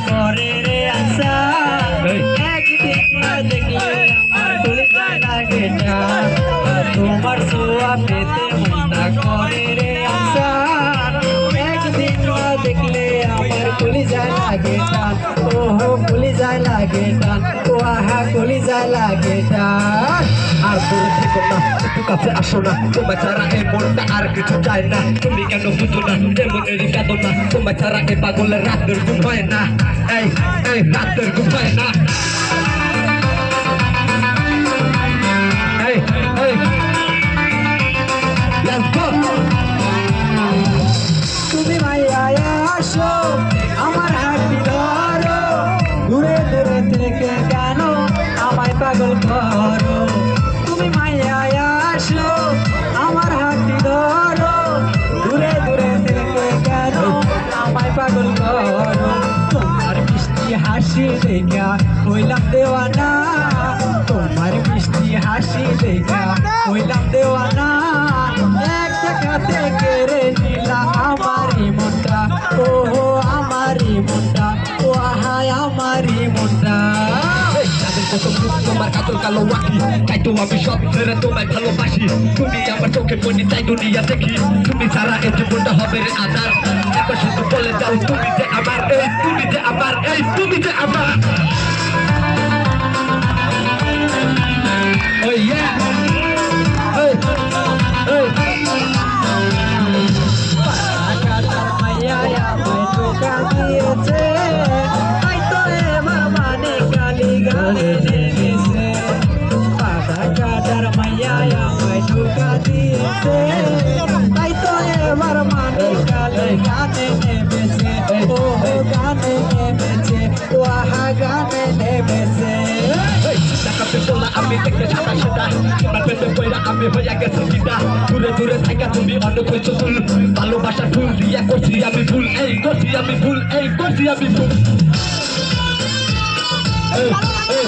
করে রে আশা একদিন না দেখলে আমার কলিজায় লাগে টান তোমার ছোঁয়া পেতে মনটা করে রে আশা একদিন না দেখলে আমার কলিজায় লাগে টান ওহো কলিজায় লাগে টান ও আহা কলিজায় লাগে টান আর দূরে থেকো না একটু কাছে আসো না তোমার ছাড়া এই মনটা আর কিছু চায় না তুমি কেন বুঝো না এমনেরই কাঁদো না তোমার ছাড়া এই পাগলের রাতের ঘুম হয় না এই এই রাতের ঘুম হয় না এই এই let's go তুমি মাইয়া আসো আমার হাত ধরো দূরে দূরে থেকে কেন আমায় পাগল করো তুমি মাইয়া আসো আমার হাত ধরো দূরে দূরে থেকে কেন আমায় পাগল করো তোমার মিষ্টি হাসি দেখা হইলাম দেওয়ানা তোমার মিষ্টি হাসি দেখা হইলাম দেওয়ানা এক দেখাতে কেড়ে নিলা আমারই মনটা ও আমারই মনটা ও আহাই আমারই মনটা তোমার কাতর কালো আঁকি তাই তো আমি সব ছেড়ে তোমায় ভালোবাসি তুমি আমার চোখে মনি তাই দুনিয়া দেখি তুমি ছাড়া এই জীবনটা হবে রে আধার একবার শুধু বলে যাও তুমি যে আমার এই তুমি যে আমার এই তুমি যে আমার Oh yeah! Hey! Hey! মাইয়া আমায় ধোঁকা দিয়েছে তাই তো এবার মানে গালি গালি নেমেছে পাতা কাটার মাইয়া আমায় ধোঁকা দিয়েছে তাই তো এবার মানে গালি গানে নেমেছে ও গানে নেমেছে ও আহা গানে নেমেছে আমি দেখতে সাদা সাদা তোমার পেটে পয়রা আমি হইয়া গেছি বিদা দূরে দূরে থাকা তুমি অনেক হয়েছো ভুল ভালোবাসা ফুল দিয়া করছি আমি ভুল এই করছি আমি ভুল এই করছি আমি ভুল এই এই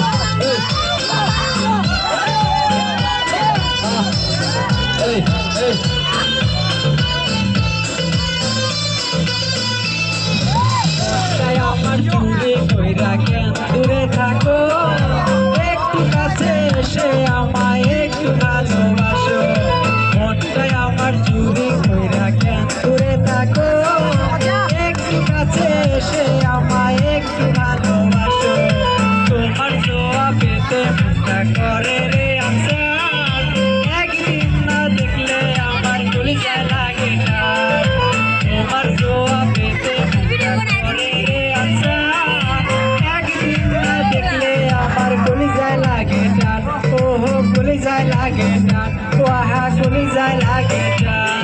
এই এই তাই আমার চুরি কইরা কেন দূরে থাকো একটু কাছে এসে আমায় একটু ভালোবাসো মনটাই আমার চুরি কইরা কেন দূরে থাকো একটু কাছে এসে আমায় একটু ভালোবাসো তোমার ছোঁয়া পেতে মনটা করে রে আশা একদিন না দেখলে আমার কলিজায় লাগে না তোমার ছোঁয়া পেতে মনটা করে রে আশা একদিন না দেখলে আমার কলিজায় লাগে টান ওহো কলিজায় লাগে টান ও আহা কলিজায় লাগে টান